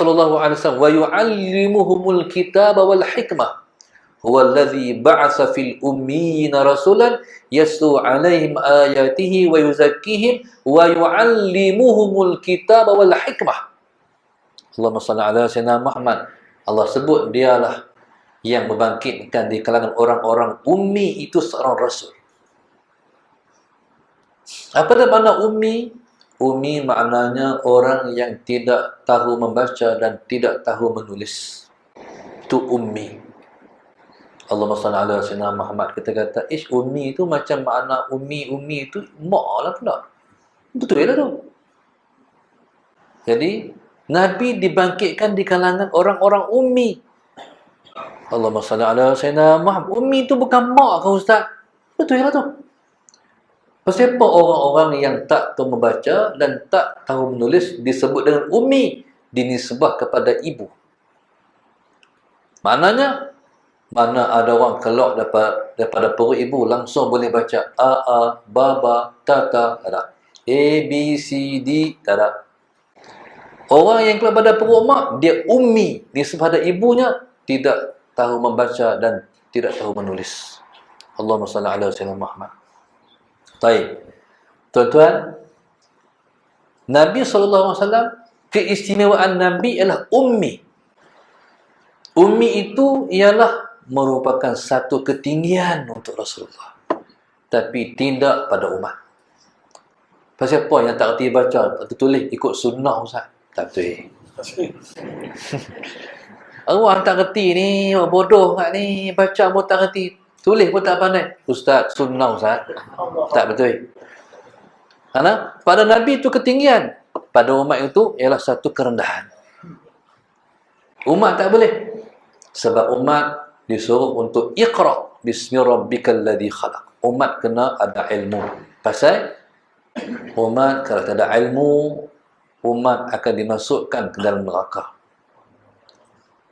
sallallahu alaihi wasallam, wa yu'allimuhumul kitaba wal hikmah. Huwa alladhi ba'atsa fil ummiyina rasulan yatlu 'alaihim ayatihi wa yuzakkihim wa yu'allimuhumul kitaba wal hikmah. Allahumma shalli ala sayyidina Muhammad. Allah sebut dialah yang membangkitkan di kalangan orang-orang ummi itu seorang rasul. Apa makna ummi? Ummi maknanya orang yang tidak tahu membaca dan tidak tahu menulis. Itu ummi. Allahumma salli ala sayyidina Muhammad. Kita kata, ummi itu macam makna ummi itu mak lah pula. Betul lah tu. Jadi, Nabi dibangkitkan di kalangan orang-orang ummi. Allahumma salli ala sayyidina Muhammad. Ummi itu bukan mak ke Ustaz? Betul lah tu. Pasal apa orang-orang yang tak tahu membaca dan tak tahu menulis disebut dengan ummi, dinisbah kepada ibu? Maknanya, mana ada orang keluar daripada perut ibu langsung boleh baca a, baba, tata, tak ada. A, B, C, D, tak ada. Orang yang keluar daripada perut mak, dia ummi, disebut pada ibunya, tidak tahu membaca dan tidak tahu menulis. Allahumma salli ala sayyidina Muhammad. Baik. Tuan-tuan, Nabi SAW, keistimewaan Nabi ialah ummi. Ummi itu ialah merupakan satu ketinggian untuk Rasulullah, tapi tidak pada umat. Pasal apa yang tak kerti baca, tak tulis ikut sunnah Ustaz? Tak betul. Orang tak kerti ni, bodoh kat ni, baca pun tak kerti, tulis pun tak pandai. Ustaz, sunnah Ustaz. Tak betul. Karena pada Nabi itu ketinggian, pada umat itu ialah satu kerendahan. Umat tak boleh. Sebab umat disuruh untuk iqra bismi rabbikal ladzi khalaq. Umat kena ada ilmu. Pasal umat kalau tak ada ilmu, umat akan dimasukkan ke dalam neraka.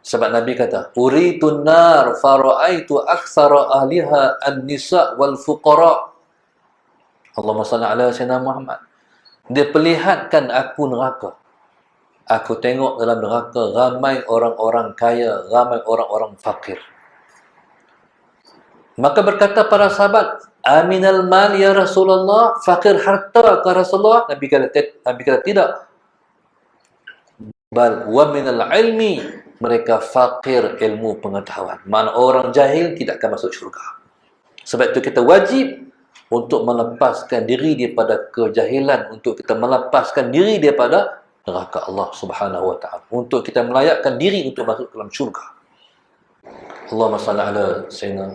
Sebab Nabi kata, "Uritun nar fara'aitu aktsara ahliha an-nisa wal fuqara." Allahumma salli ala sayyidina Muhammad. Dia perlihatkan aku neraka. Aku tengok dalam neraka ramai orang-orang kaya, ramai orang-orang fakir. Maka berkata para sahabat, "Aminal mal ya Rasulullah, fakir harta ke Rasulullah?" Nabi kata tidak. Bal wa minal ilmi, mereka fakir ilmu pengetahuan. Mana orang jahil tidak akan masuk syurga. Sebab itu kita wajib untuk melepaskan diri daripada kejahilan, untuk kita melepaskan diri daripada neraka Allah Subhanahu wa taala, untuk kita melayakkan diri untuk masuk dalam syurga. Allahumma salli ala sayyidina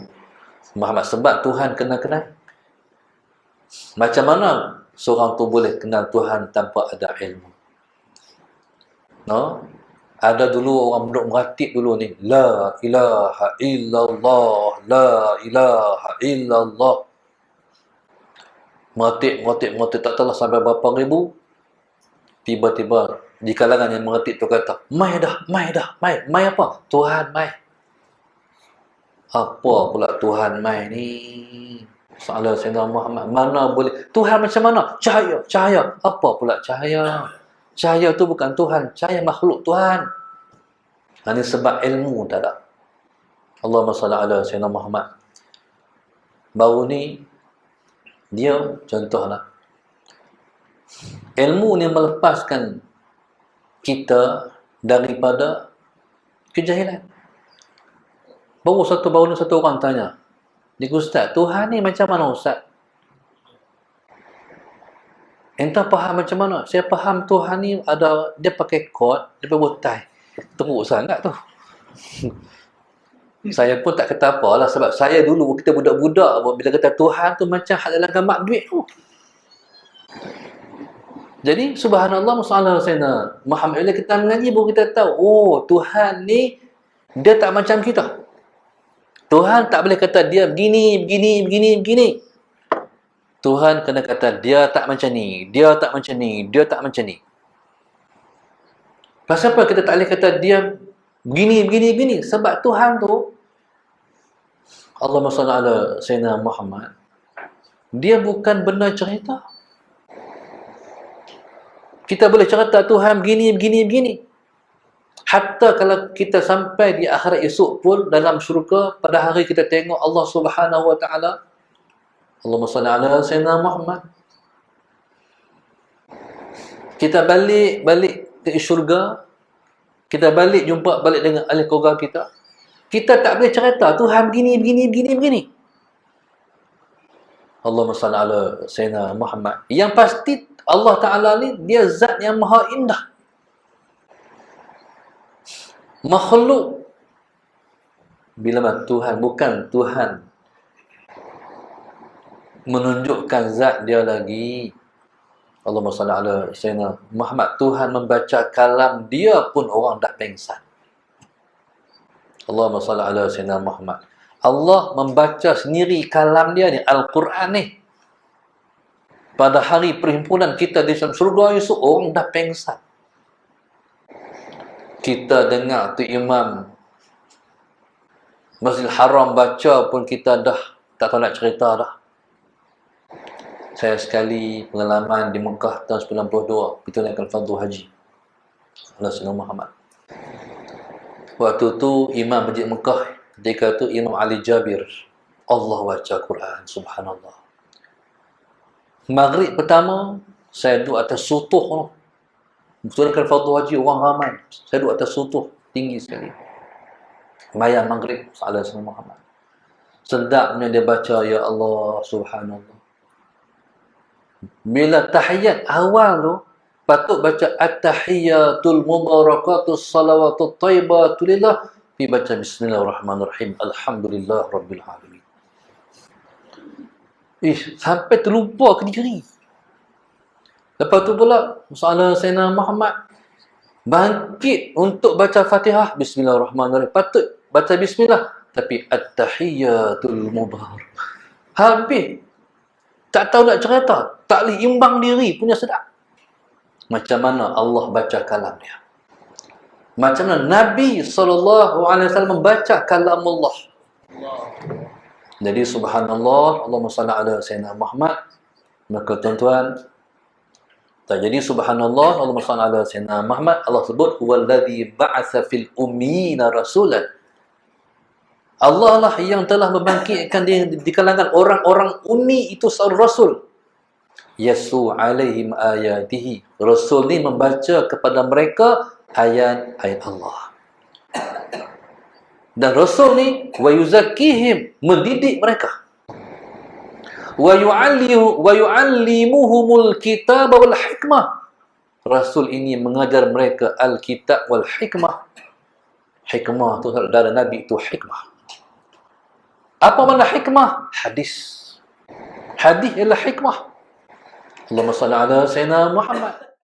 Muhammad. Sebab Tuhan kena kenal. Macam mana seorang tu boleh kenal Tuhan tanpa ada ilmu? No? Ada dulu orang duduk meratib dulu ni, la ilaha illallah, la ilaha illallah. Meratib tak tahu sampai berapa ribu. Tiba-tiba di kalangan yang meratib tu kata, mai apa? Tuhan mai. Apa pula Tuhan mai ni? Salah Sayyidina Muhammad. Mana boleh? Tuhan macam mana? Cahaya. Apa pula cahaya? Cahaya tu bukan Tuhan. Cahaya makhluk Tuhan. Ini sebab ilmu tak ada. Allahumma salli ala Sayyidina Muhammad. Baru ni, dia contohlah. Ilmu ni melepaskan kita daripada kejahilan. Baru satu orang tanya, dia kata, "Ustaz, Tuhan ni macam mana Ustaz?" Entah faham macam mana. Saya faham Tuhan ni ada, dia pakai kod, dia pakai botai. Teruk sangat tu. Saya pun tak kata apalah, sebab saya dulu kita budak-budak bila kata Tuhan tu macam hak dalam gambar duit tu. Jadi subhanallah, masalah Sayyidina Muhammad, bila kita mengaji baru kita tahu, oh Tuhan ni dia tak macam kita. Tuhan tak boleh kata dia begini. Tuhan kena kata dia tak macam ni, dia tak macam ni. Pasal apa kita tak boleh kata dia begini? Sebab Tuhan tu, Allahumma salli ala Sayyidina Muhammad, dia bukan benda cerita. Kita boleh cerita Tuhan begini. Hatta kalau kita sampai di akhirat esok pun dalam syurga, pada hari kita tengok Allah Subhanahu wa taala, Allahumma salli ala sayyidina Muhammad. Kita balik ke syurga, kita jumpa balik dengan ahli keluarga kita. Kita tak boleh cerita Tuhan begini. Allahumma salli ala sayyidina Muhammad. Yang pasti Allah Ta'ala ni dia zat yang maha indah. Makhluk bila Tuhan, bukan Tuhan menunjukkan zat dia lagi. Allahumma salli ala sayyidina Muhammad. Tuhan membaca kalam dia pun orang dah pengsan. Allahumma salli ala sayyidina Muhammad. Allah membaca sendiri kalam dia ni, Al-Quran ni. Pada hari perhimpunan kita di dalam surga esok, orang dah pengsan. Kita dengar tu imam Masjidil Haram baca pun kita dah tak tahu nak cerita dah. Saya sekali pengalaman di Mekah tahun 92, kita naikkan fardu haji. Rasulullah Muhammad. Waktu tu imam Masjid Mekah, ketika tu Imam Ali Jabir. Allah baca Quran, subhanallah. Maghrib pertama, saya duduk atas sutuh. Tunaikan fardu haji, orang ramai. Saya duduk atas sutuh, tinggi sekali. Bayang maghrib, salah Muhammad. Sedapnya dia baca, ya Allah, subhanallah. Bila tahiyat awal tu, patut baca at-tahiyatul mubarakatus salawatut thayyibatu lillah. Dia baca bismillahirrahmanirrahim. Alhamdulillah rabbil alamin. Sampai terlupa ke diri. Lepas tu pula, soalan Sayyidina Muhammad bangkit untuk baca Fatihah. Bismillahirrahmanirrahim. Patut baca bismillah. Tapi at-tahiyatul mubarak. Habis. Tak tahu nak cerita. Tak boleh imbang diri punya sedap. Macam mana Allah baca kalam dia. Macam mana Nabi SAW membaca kalam Allah. Jadi subhanallah, Allahumma salli ala sayyidina Muhammad. Maka tuan-tuan, jadi subhanallah, Allahumma salli ala sayyidina Muhammad. Allah sebut huwallazi ba'atsa fil ummiyina rasulan. Allah lah yang telah membangkitkan di kalangan orang-orang ummi itu seorang rasul. Yasu alaihim ayatihi. Rasul ni membaca kepada mereka ayat-ayat Allah. Dan Rasul ni wa yuzakkihim, mendidik mereka. Wa yu'allimuhumul kitab wal hikmah. Rasul ini mengajar mereka al-kitab wal hikmah. Hikmah tu dari Nabi itu hikmah. Apa makna hikmah? Hadis. Hadis ialah hikmah. Allahumma salli ala sayyidina Muhammad.